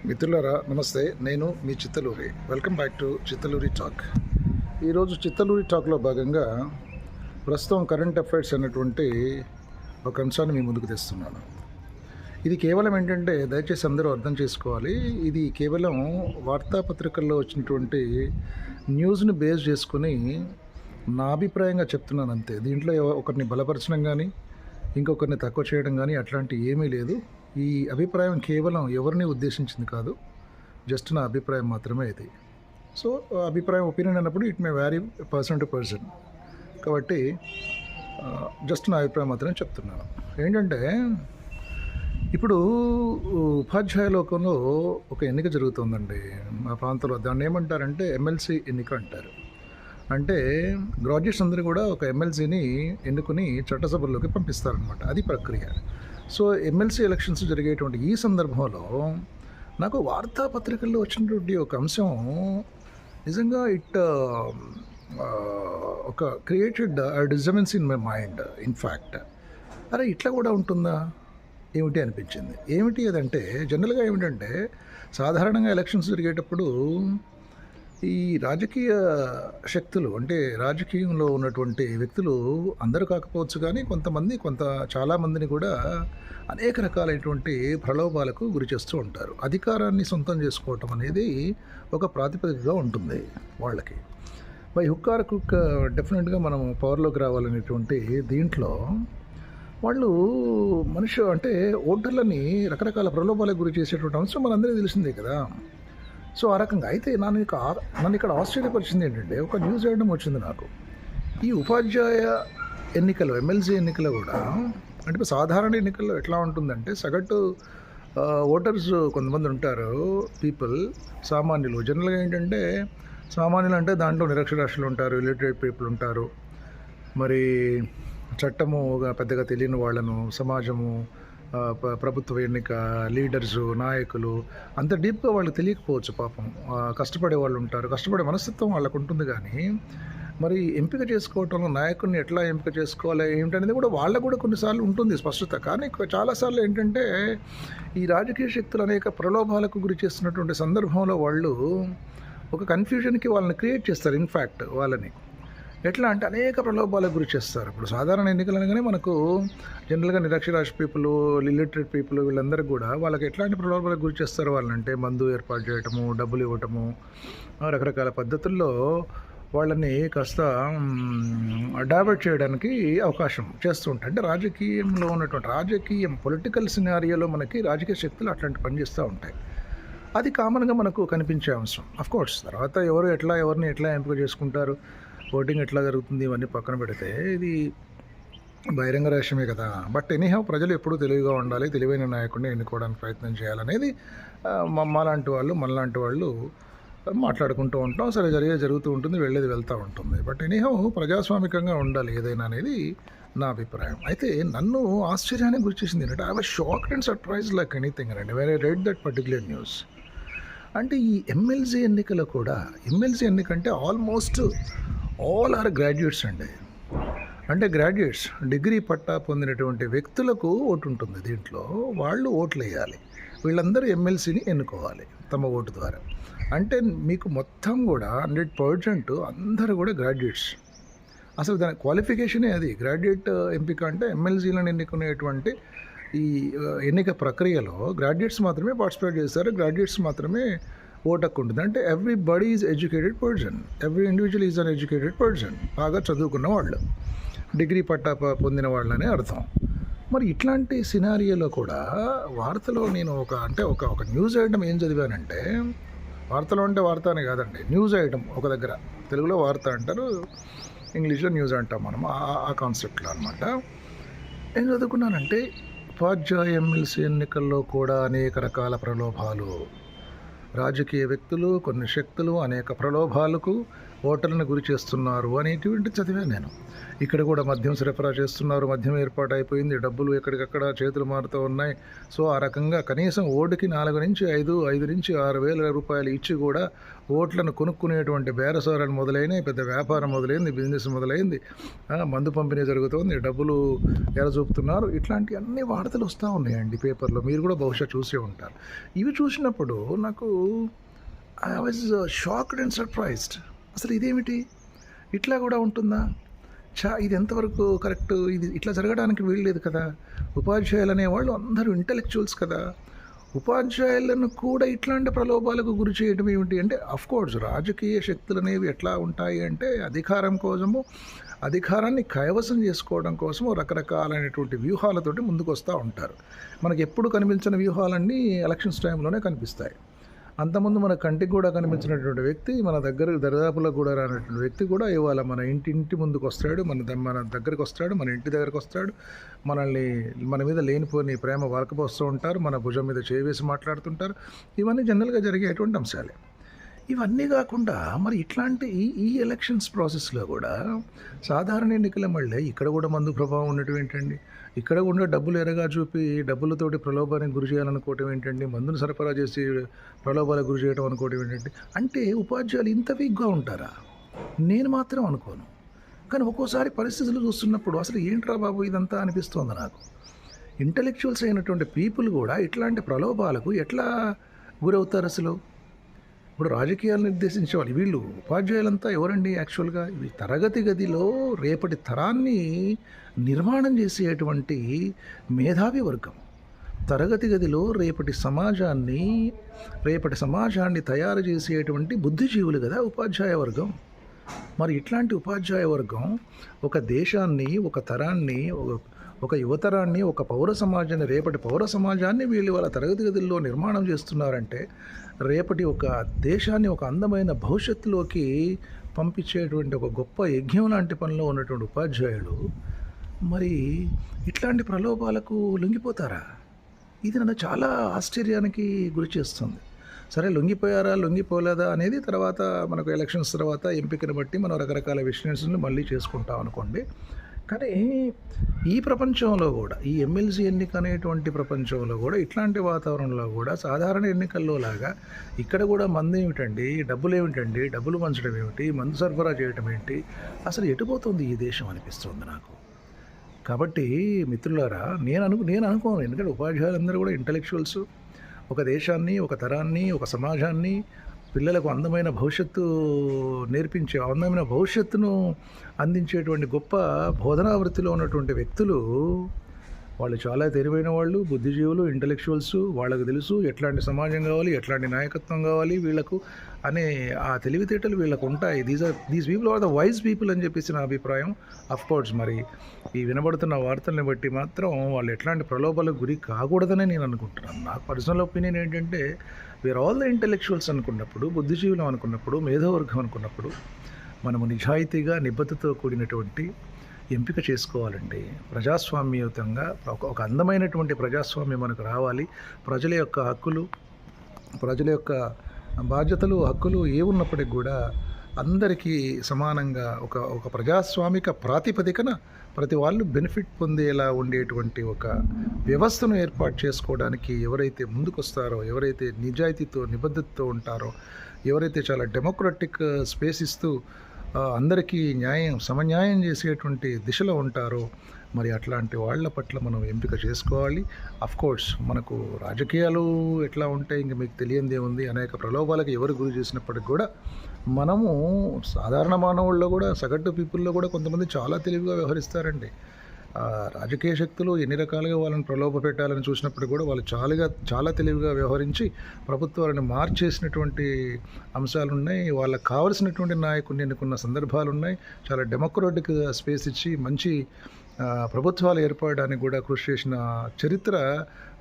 మిత్రులారా నమస్తే. నేను మీ Chittaluri. Welcome back to Chittaluri talk. ఈరోజు చిత్తలూరి టాక్లో భాగంగా ప్రస్తుతం కరెంట్ అఫైర్స్ అనేటువంటి ఒక అంశాన్ని మీ ముందుకు తెస్తున్నాను. ఇది కేవలం ఏంటంటే దయచేసి అందరూ అర్థం చేసుకోవాలి. ఇది కేవలం వార్తాపత్రికల్లో వచ్చినటువంటి న్యూస్ని బేస్ చేసుకుని నా అభిప్రాయంగా చెప్తున్నాను అంతే. దీంట్లో ఒకరిని బలపరచడం కానీ ఇంకొకరిని తక్కువ చేయడం కానీ అట్లాంటి ఏమీ లేదు. ఈ అభిప్రాయం కేవలం ఎవరిని ఉద్దేశించింది కాదు, జస్ట్ నా అభిప్రాయం మాత్రమే ఇది. సో అభిప్రాయం ఒపీనియన్ అన్నప్పుడు it may vary person to person, కాబట్టి జస్ట్ నా అభిప్రాయం మాత్రమే చెప్తున్నాను. ఏంటంటే ఇప్పుడు ఉపాధ్యాయ లోకంలో ఒక ఎన్నిక జరుగుతుందండి మా ప్రాంతంలో. దాన్ని ఏమంటారంటే ఎమ్మెల్సీ ఎన్నిక అంటారు. అంటే గ్రాడ్యుయేట్స్ అందరూ కూడా ఒక ఎమ్మెల్సీని ఎన్నుకుని చట్టసభల్లోకి పంపిస్తారనమాట. అది ప్రక్రియ. సో ఎమ్మెల్సీ ఎలక్షన్స్ జరిగేటువంటి ఈ సందర్భంలో నాకు వార్తాపత్రికల్లో వచ్చినటువంటి ఒక అంశం నిజంగా ఒక created disturbance in my mind. In fact అరే ఇట్లా కూడా ఉంటుందా ఏమిటి అనిపించింది. ఏమిటి అదంటే జనరల్గా ఏమిటంటే సాధారణంగా ఎలక్షన్స్ జరిగేటప్పుడు ఈ రాజకీయ శక్తులు అంటే రాజకీయంలో ఉన్నటువంటి వ్యక్తులు అందరూ కాకపోవచ్చు, కానీ చాలామందిని కూడా అనేక రకాలైనటువంటి ప్రలోభాలకు గురి చేస్తూ ఉంటారు. అధికారాన్ని సొంతం చేసుకోవటం అనేది ఒక ప్రాతిపదికగా ఉంటుంది వాళ్ళకి. బై హుక్ ఆర్ క్రుక్ డెఫినెట్గా మనం పవర్లోకి రావాలనేటువంటి దీంట్లో వాళ్ళు అంటే ఓటర్లని రకరకాల ప్రలోభాలకు గురి చేసేటువంటి అంశం మనందరికీ తెలిసిందే కదా. సో ఆ రకంగా అయితే నన్ను ఇక్కడ ఆశ్చర్యపరిచింది ఏంటంటే ఒక న్యూస్ వేయడం వచ్చింది నాకు. ఈ ఉపాధ్యాయ ఎన్నికలు ఎమ్మెల్సీ ఎన్నికలు కూడా అంటే ఇప్పుడు సాధారణ ఎన్నికల్లో ఎట్లా ఉంటుందంటే సగటు ఓటర్స్ కొంతమంది ఉంటారు, పీపుల్ సామాన్యులు. జనరల్గా ఏంటంటే సామాన్యులు అంటే దాంట్లో నిరక్షరాస్యులు ఉంటారు, ఇలిటరేట్ పీపుల్ ఉంటారు, మరి చట్టము పెద్దగా తెలియని వాళ్ళను, సమాజము, ప్రభుత్వ ఎన్నిక, లీడర్సు, నాయకులు అంత డీప్గా వాళ్ళకి తెలియకపోవచ్చు పాపం. కష్టపడే వాళ్ళు ఉంటారు, కష్టపడే మనస్తత్వం వాళ్ళకు ఉంటుంది. కానీ మరి ఎంపిక చేసుకోవటంలో నాయకుడిని ఎట్లా ఎంపిక చేసుకోవాలి ఏమిటనేది కూడా వాళ్ళకు కూడా కొన్నిసార్లు ఉంటుంది స్పష్టత. కానీ చాలాసార్లు ఏంటంటే ఈ రాజకీయ శక్తులు అనేక ప్రలోభాలకు గురి చేస్తున్నటువంటి సందర్భంలో వాళ్ళు ఒక కన్ఫ్యూజన్కి వాళ్ళని క్రియేట్ చేస్తారు. ఇన్ఫ్యాక్ట్ వాళ్ళని ఎట్లా అంటే అనేక ప్రలోభాలకు గురి చేస్తారు. ఇప్పుడు సాధారణ ఎన్నికలు అనగానే మనకు జనరల్గా నిరక్షరాస్య పీపుల్, ఇల్లిటరేట్ పీపుల్ వీళ్ళందరికీ కూడా వాళ్ళకి ఎట్లాంటి ప్రలోభాలకు గురి చేస్తారు వాళ్ళంటే మందు ఏర్పాటు చేయటము, డబ్బులు ఇవ్వటము, రకరకాల పద్ధతుల్లో వాళ్ళని కాస్త డైవర్ట్ చేయడానికి అవకాశం చేస్తూ ఉంటాయి. అంటే రాజకీయంలో ఉన్నటువంటి పొలిటికల్ సినారియోలో మనకి రాజకీయ శక్తులు అట్లాంటి పనిచేస్తూ ఉంటాయి. అది కామన్గా మనకు కనిపించే అంశం. అఫ్కోర్స్ తర్వాత ఎవరిని ఎట్లా ఎంపిక చేసుకుంటారు, ఓటింగ్ ఎట్లా జరుగుతుంది ఇవన్నీ పక్కన పెడితే ఇది బహిరంగ రహస్యమే కదా. బట్ ఎనీహౌ ప్రజలు ఎప్పుడూ తెలివిగా ఉండాలి, తెలివైన నాయకుడిని ఎన్నుకోవడానికి ప్రయత్నం చేయాలనేది మనలాంటి వాళ్ళు మాట్లాడుకుంటూ ఉంటాం. సరే జరుగుతూ ఉంటుంది, వెళ్ళేది వెళ్తూ ఉంటుంది. బట్ ఎనీహౌ ప్రజాస్వామికంగా ఉండాలి ఏదైనా అనేది నా అభిప్రాయం. అయితే నన్ను ఆశ్చర్యానికి గురిచేసింది ఏంటంటే I was shocked and surprise like anything అండి when I read that particular news. అంటే ఈ ఎమ్మెల్సీ ఎన్నికలో కూడా ఎమ్మెల్సీ ఎన్నిక అంటే ఆల్మోస్ట్ ఆల్ ఆర్ గ్రాడ్యుయేట్స్ అండి. అంటే గ్రాడ్యుయేట్స్ డిగ్రీ పట్టా పొందినటువంటి వ్యక్తులకు ఓటు ఉంటుంది. దీంట్లో వాళ్ళు ఓట్లు వేయాలి. వీళ్ళందరూ ఎమ్మెల్సీని ఎన్నుకోవాలి తమ ఓటు ద్వారా. అంటే మీకు మొత్తం కూడా 100% అందరూ కూడా గ్రాడ్యుయేట్స్. అసలు దాని క్వాలిఫికేషనే అది. గ్రాడ్యుయేట్ ఎంపిక అంటే ఎమ్మెల్సీలను ఎన్నుకునేటువంటి ఈ ఎన్నిక ప్రక్రియలో గ్రాడ్యుయేట్స్ మాత్రమే పార్టిసిపేట్ చేస్తారు, గ్రాడ్యుయేట్స్ మాత్రమే ఓటు హక్కు ఉంటుంది. అంటే everybody is educated person, every individual is an educated person. బాగా చదువుకున్న వాళ్ళు, డిగ్రీ పట్టా పొందిన వాళ్ళనే అర్థం. మరి ఇట్లాంటి సినారియోలో కూడా వార్తలో నేను ఒక న్యూస్ ఐటమ్ ఏం చదివానంటే, వార్తలో అంటే వార్త అనే కాదండి, న్యూస్ ఐటమ్ ఒక దగ్గర తెలుగులో వార్త అంటారు, ఇంగ్లీష్లో న్యూస్ అంటాం మనం, ఆ కాన్సెప్ట్లో అనమాట. ఏం చదువుకున్నానంటే ఉపాధ్యాయ ఎమ్మెల్సీ ఎన్నికల్లో కూడా అనేక రకాల ప్రలోభాలు. రాజకీయ వ్యక్తులు, కొన్ని శక్తులు అనేక ప్రలోభాలకు ఓటర్లను గురి చేస్తున్నారు అనేటువంటి చదివాను నేను. ఇక్కడ కూడా మద్యం సరఫరా చేస్తున్నారు, మద్యం ఏర్పాటు అయిపోయింది, డబ్బులు ఎక్కడికక్కడ చేతులు మారుతూ ఉన్నాయి. సో ఆ రకంగా కనీసం ఓటుకి 4 నుంచి 5 నుంచి 6,000 రూపాయలు ఇచ్చి కూడా ఓట్లను కొనుక్కునేటువంటి బేరసారాలు మొదలైనవి, పెద్ద వ్యాపారం మొదలైంది, బిజినెస్ మొదలైంది, మందు పంపిణీ జరుగుతోంది, డబ్బులు ఎరచూపుతున్నారు. ఇట్లాంటి అన్ని వార్తలు వస్తూ ఉన్నాయండి పేపర్లో. మీరు కూడా బహుశా చూసే ఉంటారు. ఇవి చూసినప్పుడు నాకు I was shocked and surprised. అసలు ఇదేమిటి, ఇట్లా కూడా ఉంటుందా? ఇది ఎంతవరకు కరెక్ట్? ఇది ఇట్లా జరగడానికి వీల్లేదు కదా. ఉపాధ్యాయులు అనేవాళ్ళు అందరూ ఇంటలెక్చువల్స్ కదా. ఉపాధ్యాయులను కూడా ఇట్లాంటి ప్రలోభాలకు గురి చేయడం ఏమిటి అంటే, అఫ్కోర్స్ రాజకీయ శక్తులు అనేవి ఎట్లా ఉంటాయి అంటే, అధికారం కోసము, అధికారాన్ని కైవసం చేసుకోవడం కోసము రకరకాలైనటువంటి వ్యూహాలతోటి ముందుకు వస్తూ ఉంటారు. మనకు ఎప్పుడు కనిపించిన వ్యూహాలన్నీ ఎలక్షన్స్ టైంలోనే కనిపిస్తాయి. అంతకుముందు మన కంటికి కూడా కనిపించినటువంటి వ్యక్తి, మన దగ్గర దరిదాపులకు కూడా రానటువంటి వ్యక్తి కూడా ఇవాళ మన ఇంటి ముందుకు వస్తాడు, మన దగ్గరికి వస్తాడు, మన ఇంటి దగ్గరికి వస్తాడు, మన మీద లేనిపోని ప్రేమ వలకపోస్తూ ఉంటారు, మన భుజం మీద చేవేసి మాట్లాడుతుంటారు. ఇవన్నీ జనరల్గా జరిగేటువంటి అంశాలే. ఇవన్నీ కాకుండా మరి ఇట్లాంటి ఈ ఎలక్షన్స్ ప్రాసెస్లో కూడా సాధారణ ఎన్నికల మళ్ళీ ఇక్కడ కూడా మందు ప్రభావం ఉండటం ఏంటండి? ఇక్కడ కూడా డబ్బులు ఎరగా చూపి డబ్బులతోటి ప్రలోభానికి గురి చేయాలనుకోవటం ఏంటండి? మందును సరఫరా చేసి ప్రలోభాలకు గురి చేయడం అనుకోవటం ఏంటంటే, అంటే ఉపాధ్యాయులు ఇంత వీక్గా ఉంటారా? నేను మాత్రం అనుకోను. కానీ ఒక్కోసారి పరిస్థితులు చూస్తున్నప్పుడు అసలు ఏంట్రా బాబు ఇదంతా అనిపిస్తోంది నాకు. ఇంటలెక్చువల్స్ అయినటువంటి పీపుల్ కూడా ఇట్లాంటి ప్రలోభాలకు ఎట్లా గురవుతారు అసలు? ఇప్పుడు రాజకీయాలు నిర్దేశించే వాళ్ళు వీళ్ళు ఉపాధ్యాయులంతా ఎవరండి? యాక్చువల్గా ఇవి తరగతి గదిలో రేపటి తరాన్ని నిర్మాణం చేసేటువంటి మేధావి వర్గం. తరగతి గదిలో రేపటి సమాజాన్ని తయారు చేసేటువంటి బుద్ధిజీవులు కదా ఉపాధ్యాయ వర్గం. మరి ఇట్లాంటి ఉపాధ్యాయ వర్గం ఒక దేశాన్ని, ఒక తరాన్ని, ఒక యువతరాన్ని, ఒక పౌర సమాజాన్ని, రేపటి పౌర సమాజాన్ని వీళ్ళు వాళ్ళ తరగతి గదుల్లో నిర్మాణం చేస్తున్నారంటే, రేపటి ఒక దేశాన్ని ఒక అందమైన భవిష్యత్తులోకి పంపించేటువంటి ఒక గొప్ప యజ్ఞం లాంటి పనిలో ఉన్నటువంటి ఉపాధ్యాయులు మరి ఇట్లాంటి ప్రలోభాలకు లొంగిపోతారా? ఇది నన్ను చాలా ఆశ్చర్యానికి గురి చేస్తుంది. సరే, లొంగిపోయారా లొంగిపోలేదా అనేది తర్వాత మనకు ఎలక్షన్స్ తర్వాత ఎంపికను బట్టి మనం రకరకాల విశ్లేషణలు మళ్ళీ చేసుకుంటాం అనుకోండి. కానీ ఈ ప్రపంచంలో కూడా, ఈ ఎమ్మెల్సీ ఎన్నిక అనేటువంటి ప్రపంచంలో కూడా, ఇట్లాంటి వాతావరణంలో కూడా సాధారణ ఎన్నికల్లో లాగా ఇక్కడ కూడా మందు ఏమిటండి, డబ్బులు ఏమిటండి, డబ్బులు పంచడం ఏమిటి, మందు సరఫరా చేయటం ఏంటి, అసలు ఎటుపోతుంది ఈ దేశం అనిపిస్తుంది నాకు. కాబట్టి మిత్రులారా, నేను అనుకోను. ఎందుకంటే ఉపాధ్యాయులందరూ కూడా ఇంటలెక్చువల్స్. ఒక దేశాన్ని, ఒక తరాన్ని, ఒక సమాజాన్ని, పిల్లలకు అందమైన భవిష్యత్తు నేర్పించే, అందమైన భవిష్యత్తును అందించేటువంటి గొప్ప బోధనా వృత్తిలో ఉన్నటువంటి వ్యక్తులు. వాళ్ళు చాలా తెలివైన వాళ్ళు, బుద్ధిజీవులు, ఇంటలెక్చువల్స్. వాళ్ళకు తెలుసు ఎట్లాంటి సమాజం కావాలి, ఎట్లాంటి నాయకత్వం కావాలి వీళ్ళకు అనే ఆ తెలివితేటలు వీళ్ళకు ఉంటాయి. These people are the wise people అని చెప్పేసి నా అభిప్రాయం. అఫ్కోర్స్ మరి ఈ వినబడుతున్న వార్తల్ని బట్టి మాత్రం వాళ్ళు ఎట్లాంటి ప్రలోభాలకు గురి కాకూడదని నేను అనుకుంటున్నాను. నాకు పర్సనల్ ఒపీనియన్ ఏంటంటే, వీఆర్ ఆల్ ద ఇంటలెక్చువల్స్ అనుకున్నప్పుడు, బుద్ధిజీవులం అనుకున్నప్పుడు, మేధోవర్గం అనుకున్నప్పుడు మనము నిజాయితీగా, నిబద్ధతతో కూడినటువంటి ఎంపిక చేసుకోవాలండి. ప్రజాస్వామ్యయుతంగా ఒక అందమైనటువంటి ప్రజాస్వామ్యం మనకు రావాలి. ప్రజల యొక్క హక్కులు, ప్రజల యొక్క బాధ్యతలు, హక్కులు ఏమున్నప్పటికి కూడా అందరికీ సమానంగా ఒక ప్రజాస్వామిక ప్రాతిపదికన ప్రతి వాళ్ళు బెనిఫిట్ పొందేలా ఉండేటువంటి ఒక వ్యవస్థను ఏర్పాటు చేసుకోవడానికి ఎవరైతే ముందుకొస్తారో, ఎవరైతే నిజాయితీతో, నిబద్ధతతో ఉంటారో, ఎవరైతే చాలా డెమోక్రటిక్ స్పేస్ ఇస్తూ అందరికీ సమన్యాయం చేసేటువంటి దిశలో ఉంటారో, మరి అట్లాంటి వాళ్ళ పట్ల మనం ఎంపిక చేసుకోవాలి. అఫ్కోర్స్ మనకు రాజకీయాలు ఎట్లా ఉంటాయి ఇంక మీకు తెలియందే ఉంది. అనేక ప్రలోభాలకు ఎవరు గురి చేసినప్పటికి కూడా మనము సాధారణ మానవుల్లో కూడా, సగటు పీపుల్లో కూడా కొంతమంది చాలా తెలివిగా వ్యవహరిస్తారండి. రాజకీయ శక్తులు ఎన్ని రకాలుగా వాళ్ళని ప్రలోభ పెట్టాలని చూసినప్పుడు కూడా వాళ్ళు చాలా తెలివిగా వ్యవహరించి ప్రభుత్వాలను మార్చేసినటువంటి అంశాలు ఉన్నాయి. వాళ్ళకి కావలసినటువంటి నాయకుడిని ఎన్నుకున్న సందర్భాలు ఉన్నాయి. చాలా డెమోక్రటిక్ స్పేస్ ఇచ్చి మంచి ప్రభుత్వాలు ఏర్పడడానికి కూడా కృషి చేసిన చరిత్ర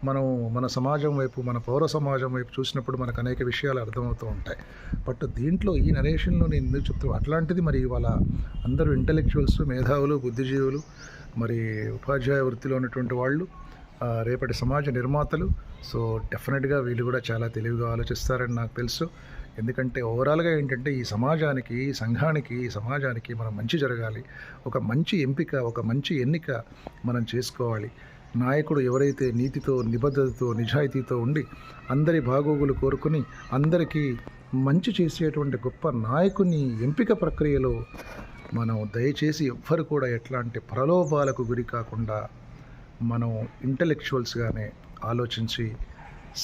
మనం మన సమాజం వైపు, మన పౌర సమాజం వైపు చూసినప్పుడు మనకు అనేక విషయాలు అర్థమవుతూ ఉంటాయి. బట్ దీంట్లో ఈ నరేషన్లో నేను ఎందుకు చెప్తాను అట్లాంటిది, మరి వాళ్ళ అందరూ ఇంటలెక్చువల్స్, మేధావులు, బుద్ధిజీవులు, మరి ఉపాధ్యాయ వృత్తిలో ఉన్నటువంటి వాళ్ళు రేపటి సమాజ నిర్మాతలు. సో, డెఫినెట్‌గా వీళ్ళు కూడా చాలా తెలివిగా ఆలోచిస్తారని నాకు తెలుసు. ఎందుకంటే ఓవరాల్‌గా ఏంటంటే ఈ సమాజానికి, ఈ సంఘానికి, ఈ సమాజానికి మనం మంచి జరగాలి. ఒక మంచి ఎంపిక, ఒక మంచి ఎన్నిక మనం చేసుకోవాలి. నాయకుడు ఎవరైతే నీతితో, నిబద్ధతతో, నిజాయితీతో ఉండి అందరి బాగోగులు కోరుకొని అందరికీ మంచి చేసేటువంటి గొప్ప నాయకుని ఎంపిక ప్రక్రియలో మనం దయచేసి ఎవ్వరు కూడా ఎట్లాంటి ప్రలోభాలకు గురి కాకుండా మనం ఇంటలెక్చువల్స్గానే ఆలోచించి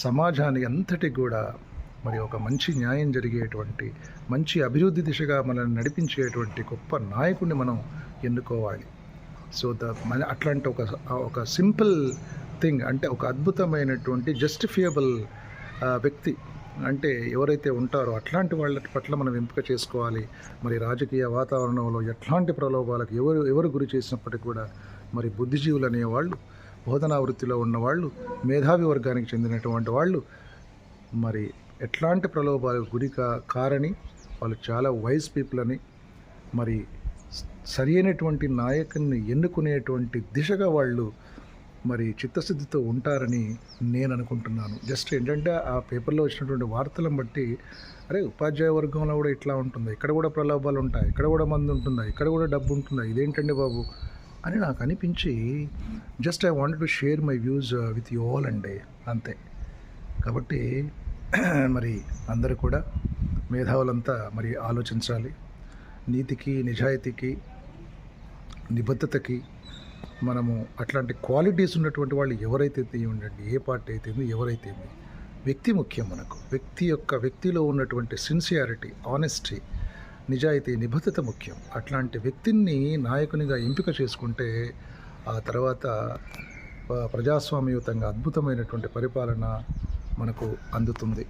సమాజానికి అంతటికి కూడా మరి ఒక మంచి న్యాయం జరిగేటువంటి మంచి అభివృద్ధి దిశగా మనల్ని నడిపించేటువంటి గొప్ప నాయకుడిని మనం ఎన్నుకోవాలి. సో మన అట్లాంటి ఒక సింపుల్ థింగ్, అంటే ఒక అద్భుతమైనటువంటి జస్టిఫియబుల్ వ్యక్తి అంటే ఎవరైతే ఉంటారో అట్లాంటి వాళ్ళ పట్ల మనం ఎంపిక చేసుకోవాలి. మరి రాజకీయ వాతావరణంలో ఎట్లాంటి ప్రలోభాలకు ఎవరు గురి చేసినప్పటికీ కూడా మరి బుద్ధిజీవులు అనేవాళ్ళు, బోధనా వృత్తిలో ఉన్నవాళ్ళు, మేధావి వర్గానికి చెందినటువంటి వాళ్ళు మరి ఎట్లాంటి ప్రలోభాలకు గురి కారని వాళ్ళు చాలా వైజ్ పీపుల్ అని, మరి సరి అయినటువంటి నాయకుని ఎన్నుకునేటువంటి దిశగా వాళ్ళు మరి చిత్తశుద్ధితో ఉంటారని నేను అనుకుంటున్నాను. జస్ట్ ఏంటంటే ఆ పేపర్లో వచ్చినటువంటి వార్తలను బట్టి అరే ఉపాధ్యాయ వర్గంలో కూడా ఇట్లా ఉంటుంది, ఇక్కడ కూడా ప్రలోభాలు ఉంటాయి, ఇక్కడ కూడా మంది ఉంటుందా, ఇక్కడ కూడా డబ్బు ఉంటుందా, ఇదేంటండి బాబు అని నాకు అనిపించి just I wanted to share my views with you all అండి, అంతే. కాబట్టి మరి అందరూ కూడా మేధావులంతా మరి ఆలోచించాలి. నీతికి, నిజాయితీకి, నిబద్ధతకి మనము అట్లాంటి క్వాలిటీస్ ఉన్నటువంటి వాళ్ళు ఎవరైతే ఉండండి, ఏ పార్టీ అయితే ఎవరైతే వ్యక్తి ముఖ్యం మనకు. వ్యక్తిలో ఉన్నటువంటి సిన్సియారిటీ, ఆనెస్టీ, నిజాయితీ, నిబద్ధత ముఖ్యం. అట్లాంటి వ్యక్తిని నాయకునిగా ఎంపిక చేసుకుంటే ఆ తర్వాత ప్రజాస్వామ్యయుతంగా అద్భుతమైనటువంటి పరిపాలన మనకు అందుతుంది,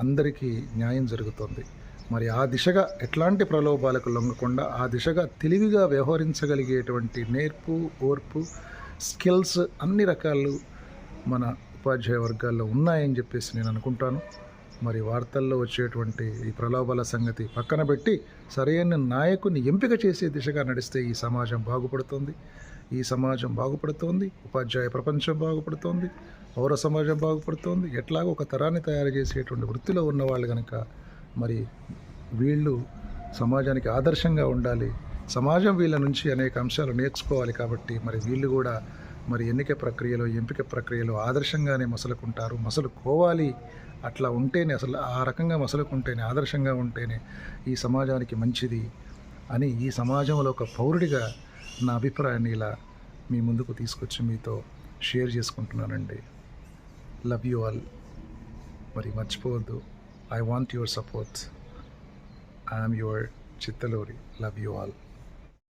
అందరికీ న్యాయం జరుగుతుంది. మరి ఆ దిశగా ఎట్లాంటి ప్రలోభాలకు లొంగకుండా ఆ దిశగా తెలివిగా వ్యవహరించగలిగేటువంటి నేర్పు, ఓర్పు, స్కిల్స్ అన్ని రకాలు మన ఉపాధ్యాయ వర్గాల్లో ఉన్నాయని చెప్పేసి నేను అనుకుంటాను. మరి వార్తల్లో వచ్చేటువంటి ఈ ప్రలోభాల సంగతి పక్కన పెట్టి సరైన నాయకుని ఎంపిక చేసే దిశగా నడిస్తే ఈ సమాజం బాగుపడుతుంది, ఉపాధ్యాయ ప్రపంచం బాగుపడుతుంది, పౌర సమాజం బాగుపడుతుంది. ఎట్లాగో ఒక తరాన్ని తయారు చేసేటువంటి వృత్తిలో ఉన్నవాళ్ళు కనుక మరి వీళ్ళు సమాజానికి ఆదర్శంగా ఉండాలి. సమాజం వీళ్ళ నుంచి అనేక అంశాలు నేర్చుకోవాలి. కాబట్టి మరి వీళ్ళు కూడా మరి ఎంపిక ప్రక్రియలో ఆదర్శంగానే మసలుకోవాలి. అట్లా ఉంటేనే, అసలు ఆ రకంగా మసలుకుంటేనే, ఆదర్శంగా ఉంటేనే ఈ సమాజానికి మంచిది అని ఈ సమాజంలో ఒక పౌరుడిగా నా అభిప్రాయాన్ని ఇలా మీ ముందుకు తీసుకొచ్చి మీతో షేర్ చేసుకుంటున్నానండి. Love you all. మరి మర్చిపోవద్దు, I want your support. I am your Chittaluri. Love you all.